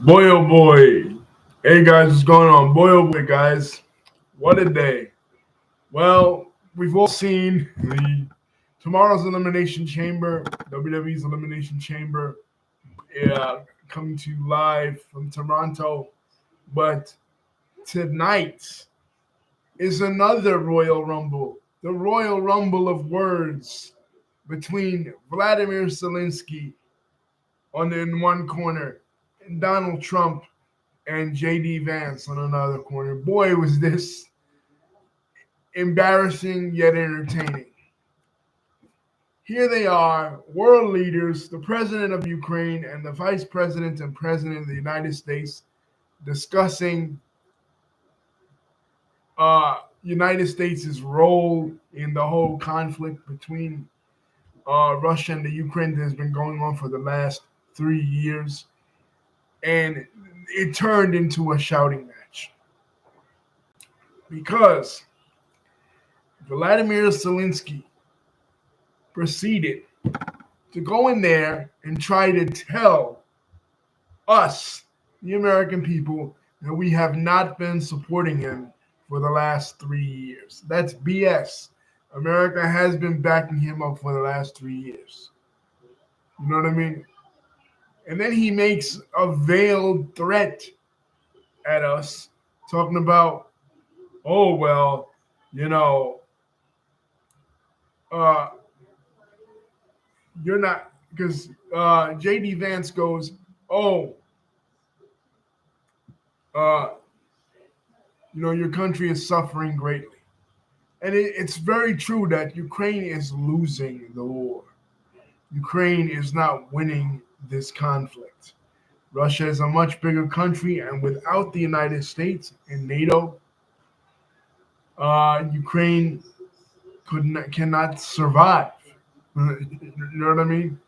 Boy, oh boy. Hey guys, what's going on? Boy, oh boy, guys. What a day. Well, we've all seen the tomorrow's Elimination Chamber, WWE's Elimination Chamber, coming to you live from Toronto. But tonight is another Royal Rumble, the Royal Rumble of words between Vladimir Zelenskyy in one corner and Donald Trump and JD Vance on another corner. Boy, was this embarrassing yet entertaining. Here they are, world leaders, the president of Ukraine and the vice president and president of the United States discussing United States' role in the whole conflict between Russia and the Ukraine that has been going on for the last 3 years. And it turned into a shouting match because Volodymyr Zelenskyy proceeded to go in there and try to tell us, the American people, that we have not been supporting him for the last 3 years. That's BS. America has been backing him up for the last 3 years. You know what I mean? And then he makes a veiled threat at us, talking about, oh, well, you know, you're not, because JD Vance goes, oh, your country is suffering greatly. And it's very true that Ukraine is losing the war. Ukraine is not winning this conflict. Russia is a much bigger country, and without the United States and NATO, Ukraine cannot survive. You know what I mean?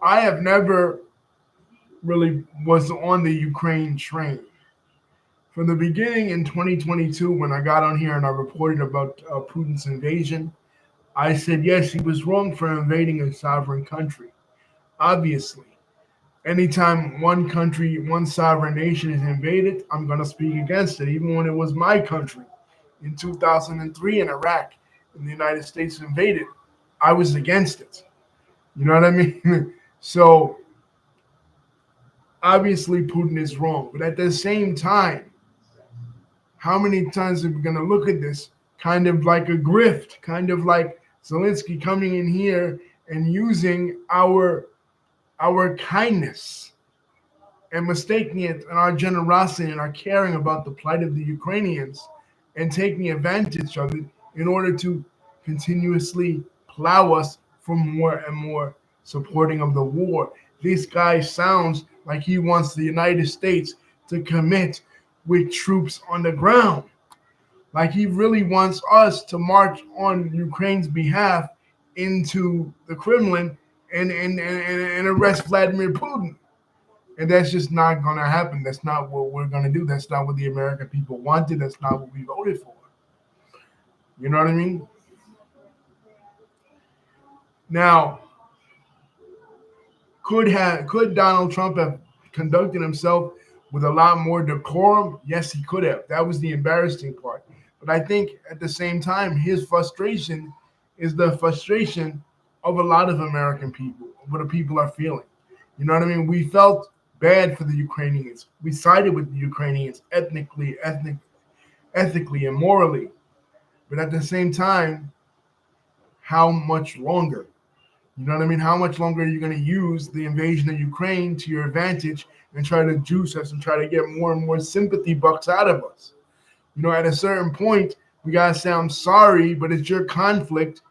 I have never really was on the Ukraine train. From the beginning in 2022, when I got on here and I reported about Putin's invasion, I said, yes, he was wrong for invading a sovereign country. Obviously, anytime one country, one sovereign nation is invaded, I'm going to speak against it, even when it was my country. In 2003 in Iraq, and the United States invaded, I was against it. You know what I mean? So, obviously, Putin is wrong. But at the same time, how many times are we going to look at this kind of like a grift, kind of like Zelenskyy coming in here and using our kindness and mistaking it and our generosity and our caring about the plight of the Ukrainians and taking advantage of it in order to continuously plow us for more and more supporting of the war. This guy sounds like he wants the United States to commit with troops on the ground. Like he really wants us to march on Ukraine's behalf into the Kremlin and arrest Vladimir Putin. And that's just not going to happen. That's not what we're going to do. That's not what the American people wanted. That's not what we voted for. You know what I mean? Now, could Donald Trump have conducted himself with a lot more decorum? Yes, he could have. That was the embarrassing part. But I think at the same time, his frustration is the frustration of a lot of American people, what the people are feeling. You know what I mean? We felt bad for the Ukrainians. We sided with the Ukrainians ethically and morally. But at the same time, how much longer? You know what I mean? How much longer are you going to use the invasion of Ukraine to your advantage and try to juice us and try to get more and more sympathy bucks out of us? You know, at a certain point, we got to say, I'm sorry, but it's your conflict.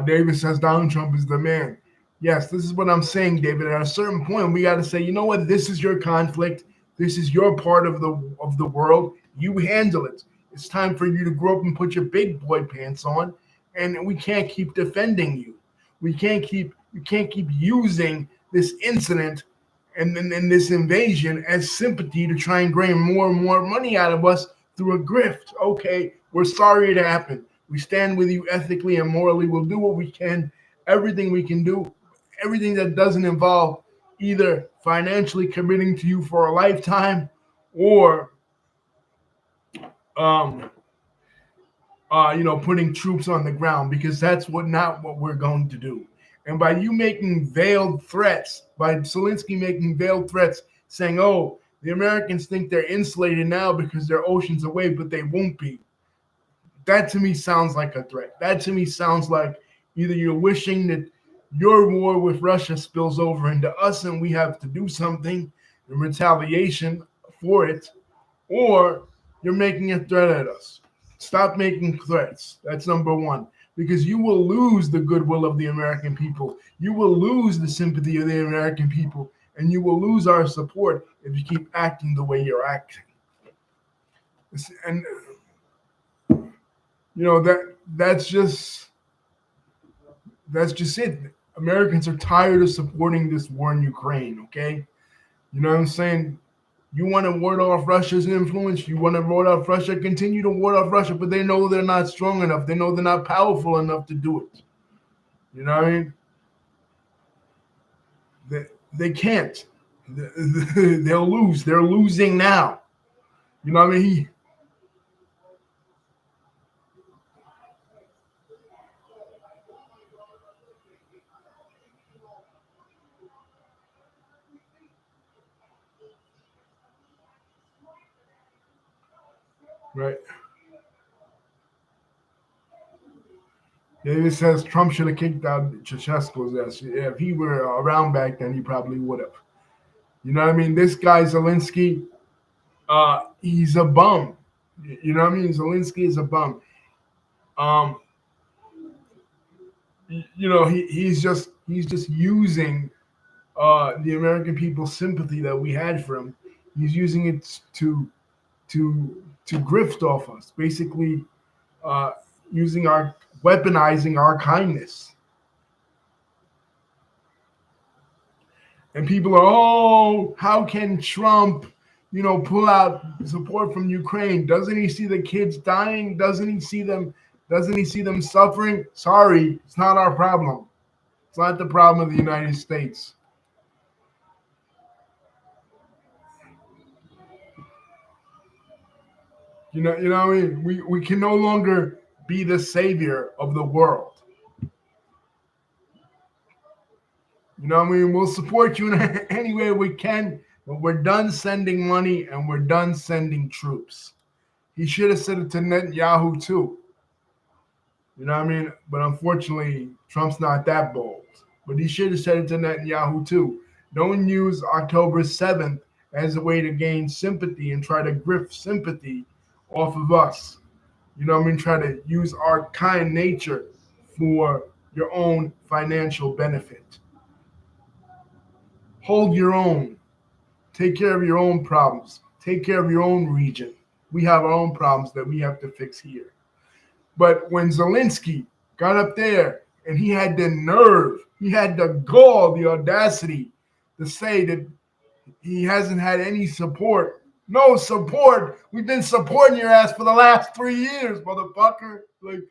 David says Donald Trump is the man. Yes, this is what I'm saying, David. At a certain point, we got to say, you know what? This is your conflict. This is your part of the world. You handle it. It's time for you to grow up and put your big boy pants on. And we can't keep defending you. You can't keep using this incident and then in this invasion as sympathy to try and gain more and more money out of us through a grift. Okay, we're sorry it happened. We stand with you ethically and morally. We'll do what we can, everything we can do, everything that doesn't involve either financially committing to you for a lifetime or um putting troops on the ground, because that's not what we're going to do. And by you making veiled threats, by Zelensky making veiled threats, saying, "Oh, the Americans think they're insulated now because they're oceans away, but they won't be," that to me sounds like a threat. That to me sounds like either you're wishing that your war with Russia spills over into us and we have to do something in retaliation for it, or you're making a threat at us. Stop making threats. That's number one. Because you will lose the goodwill of the American people. You will lose the sympathy of the American people. And you will lose our support if you keep acting the way you're acting. And that's just it. Americans are tired of supporting this war in Ukraine, okay? You know what I'm saying? You want to ward off Russia's influence. You want to ward off Russia. Continue to ward off Russia, but they know they're not strong enough. They know they're not powerful enough to do it. You know what I mean? They can't. They'll lose. They're losing now. You know what I mean? Right. It says Trump should have kicked out Chechesco's ass. Yeah, if he were around back then, he probably would have. You know what I mean? This guy Zelensky, he's a bum. You know what I mean? Zelensky is a bum. Um, he's just using the American people's sympathy that we had for him. He's using it to grift off us, basically uh, using our weaponizing our kindness. And people are, oh, how can Trump, pull out support from Ukraine? Doesn't he see the kids dying? Doesn't he see them? Doesn't he see them suffering? Sorry, it's not our problem. It's not the problem of the United States. What I mean? We can no longer be the savior of the world. You know what I mean? We'll support you in any way we can, but we're done sending money and we're done sending troops. He should have said it to Netanyahu too. You know what I mean? But unfortunately, Trump's not that bold. But he should have said it to Netanyahu too. Don't use October 7th as a way to gain sympathy and try to grift sympathy off of us. You know what I mean? Try to use our kind nature for your own financial benefit. Hold your own. Take care of your own problems. Take care of your own region. We have our own problems that we have to fix here. But when Zelensky got up there and he had the nerve, he had the gall, the audacity to say that he hasn't had any support. No support. We've been supporting your ass for the last 3 years, motherfucker. Like,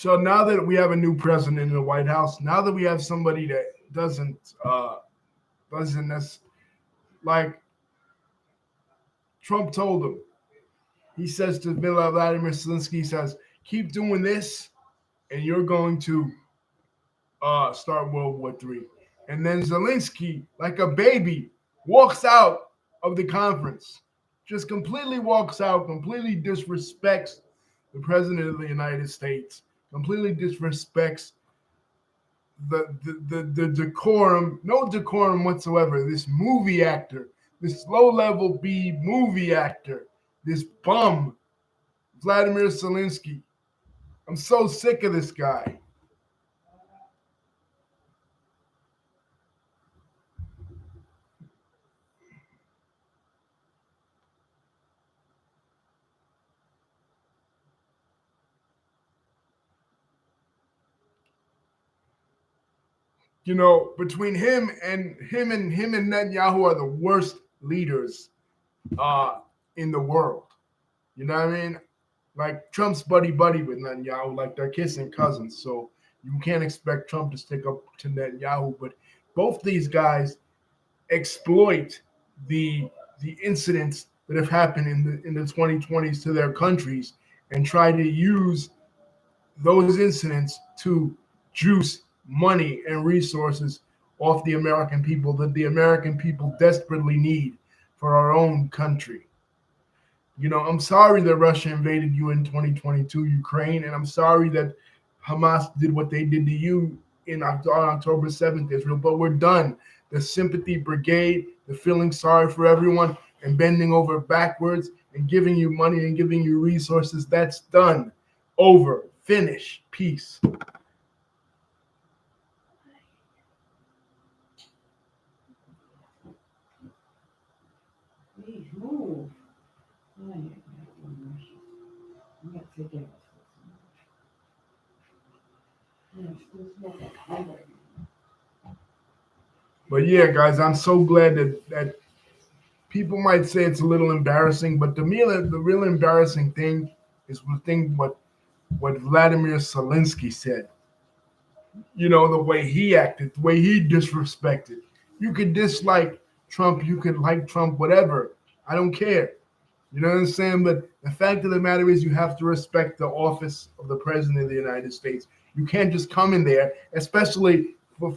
So now that we have a new president in the White House, now that we have somebody that doesn't like Trump told him, he says to Vladimir Zelensky, he says, keep doing this, and you're going to start World War III. And then Zelensky, like a baby, walks out of the conference, just completely walks out, completely disrespects the president of the United States, completely disrespects the decorum, no decorum whatsoever. This movie actor, this low level B movie actor, this bum, Vladimir Zelensky. I'm so sick of this guy. Between him and Netanyahu are the worst leaders uh in the world. You know what I mean? Like Trump's buddy with Netanyahu, like they're kissing cousins. So you can't expect Trump to stick up to Netanyahu. But both these guys exploit the incidents that have happened in the 2020s to their countries and try to use those incidents to juice money and resources off the American people that the American people desperately need for our own country. I'm sorry that Russia invaded you in 2022, Ukraine, and I'm sorry that Hamas did what they did to you on October 7th, Israel, but we're done. The sympathy brigade, the feeling sorry for everyone and bending over backwards and giving you money and giving you resources, that's done. Over. Finish. Peace. Please move. Ay, ay, ay, But yeah, guys, I'm so glad that people might say it's a little embarrassing, but to me, the real embarrassing thing is what Vladimir Zelensky said. The way he acted, the way he disrespected. You could dislike Trump, you could like Trump, whatever. I don't care. You know what I'm saying? But the fact of the matter is, you have to respect the office of the president of the United States. You can't just come in there, especially for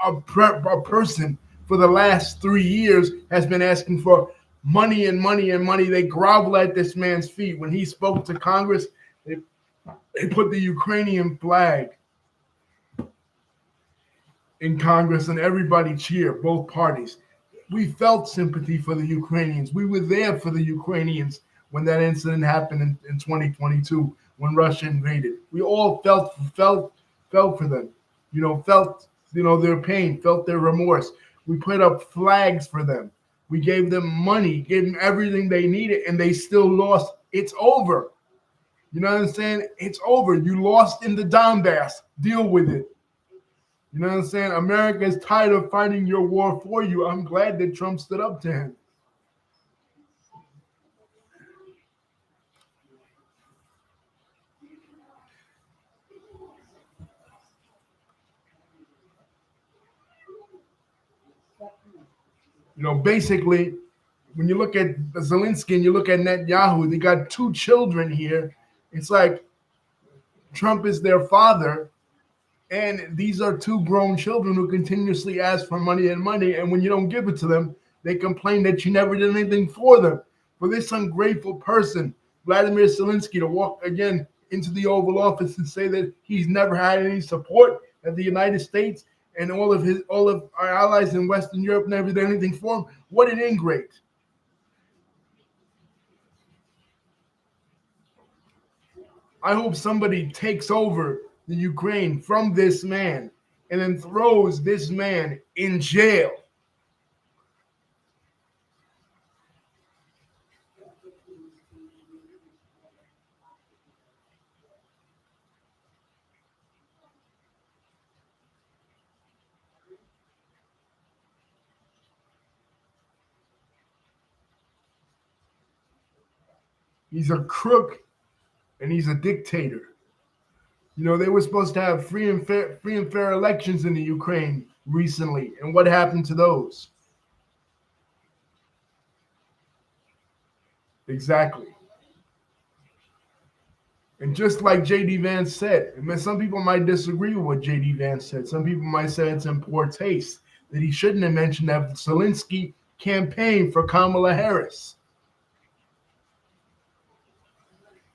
a person for the last 3 years has been asking for money and money and money. They grovel at this man's feet. When he spoke to Congress, they put the Ukrainian flag in Congress and everybody cheered, both parties. We felt sympathy for the Ukrainians. We were there for the Ukrainians when that incident happened in 2022 when Russia invaded. We all felt for them. Felt their pain, felt their remorse. We put up flags for them. We gave them money, gave them everything they needed, and they still lost. It's over. You know what I'm saying? It's over. You lost in the Donbass. Deal with it. You know what I'm saying? America is tired of fighting your war for you. I'm glad that Trump stood up to him. Basically, when you look at Zelensky and you look at Netanyahu, they got two children here. It's like Trump is their father, and these are two grown children who continuously ask for money and money. And when you don't give it to them, they complain that you never did anything for them. For this ungrateful person, Vladimir Zelensky, to walk again into the Oval Office and say that he's never had any support at the United States and all of our allies in Western Europe never did anything for him. What an ingrate. I hope somebody takes over the Ukraine from this man and then throws this man in jail. He's a crook and he's a dictator. They were supposed to have free and fair elections in the Ukraine recently, and what happened to those? Exactly. And just like JD Vance said, I mean, some people might disagree with what JD Vance said. Some people might say it's in poor taste that he shouldn't have mentioned that Zelenskyy campaigned for Kamala Harris.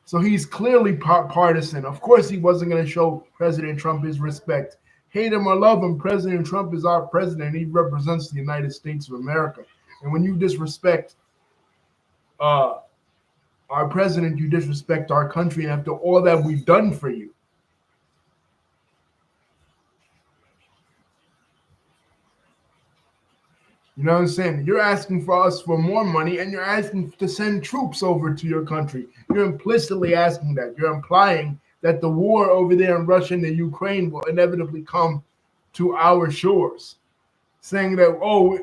So he's clearly partisan. Of course, he wasn't going to show President Trump his respect. Hate him or love him, President Trump is our president. He represents the United States of America. And when you disrespect uh, our president, you disrespect our country. And after all that we've done for you, you know what I'm saying? You're asking for us for more money and you're asking to send troops over to your country. You're implicitly asking that. You're implying that the war over there in Russia and the Ukraine will inevitably come to our shores. Saying that, oh,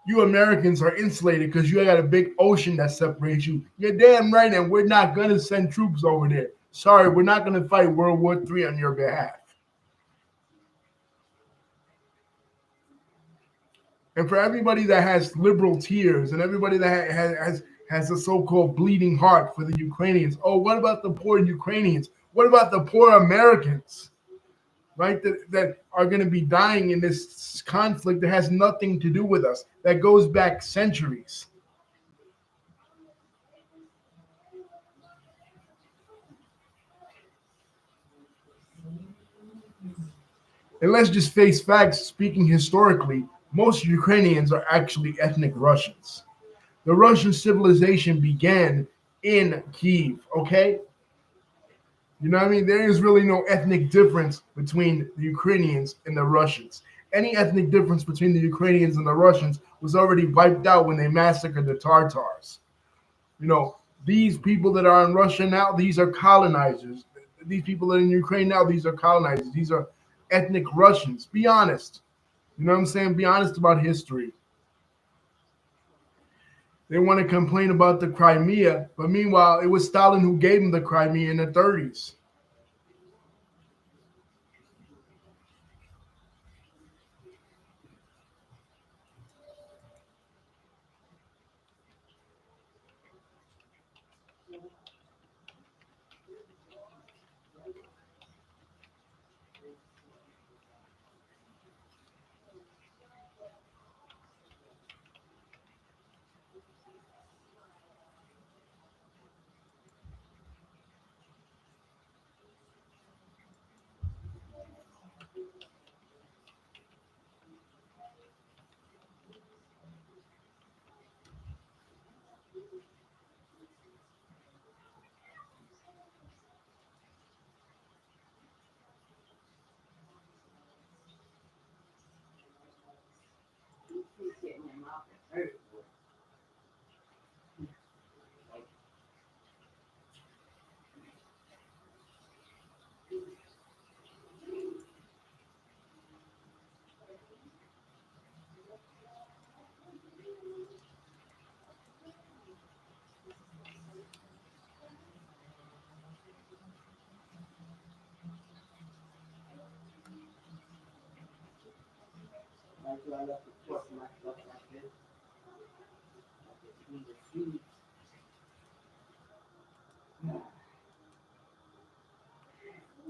you Americans are insulated because you got a big ocean that separates you. You're damn right, and we're not going to send troops over there. Sorry, we're not going to fight World War III on your behalf. And for everybody that has liberal tears and everybody that has a so-called bleeding heart for the Ukrainians, oh, what about the poor Ukrainians? What about the poor Americans, right, that are going to be dying in this conflict that has nothing to do with us, that goes back centuries? And let's just face facts, speaking historically, most Ukrainians are actually ethnic Russians. The Russian civilization began in Kiev, okay? You know what I mean? There is really no ethnic difference between the Ukrainians and the Russians. Any ethnic difference between the Ukrainians and the Russians was already wiped out when they massacred the Tartars. These people that are in Russia now, these are colonizers. These people that are in Ukraine now, these are colonizers. These are ethnic Russians. Be honest. You know what I'm saying? Be honest about history. They want to complain about the Crimea, but meanwhile, it was Stalin who gave them the Crimea in the 30s.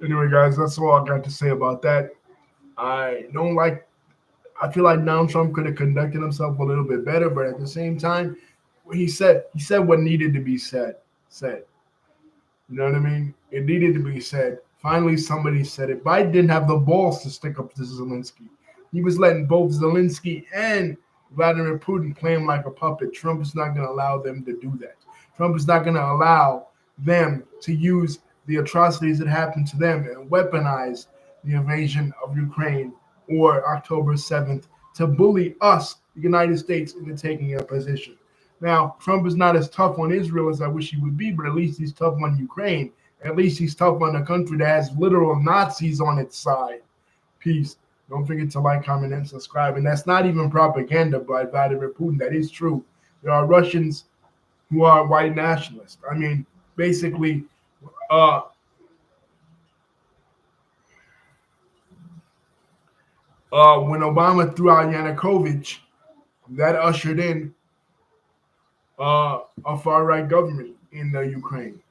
Anyway, guys, that's all I got to say about that. I don't like. I feel like Donald Trump could have conducted himself a little bit better, but at the same time, he said what needed to be said. Said. You know what I mean? It needed to be said. Finally, somebody said it. Biden didn't have the balls to stick up to Zelenskyy. He was letting both Zelenskyy and Vladimir Putin play him like a puppet. Trump is not going to allow them to do that. Trump is not going to allow them to use the atrocities that happened to them and weaponize the invasion of Ukraine or October 7th to bully us, the United States, into taking a position. Now, Trump is not as tough on Israel as I wish he would be, but at least he's tough on Ukraine. At least he's tough on a country that has literal Nazis on its side. Peace. Don't forget to like, comment, and subscribe. And that's not even propaganda by Vladimir Putin. That is true. There are Russians who are white nationalists. I mean, basically, When Obama threw out Yanukovych, that ushered in a far right government in the Ukraine.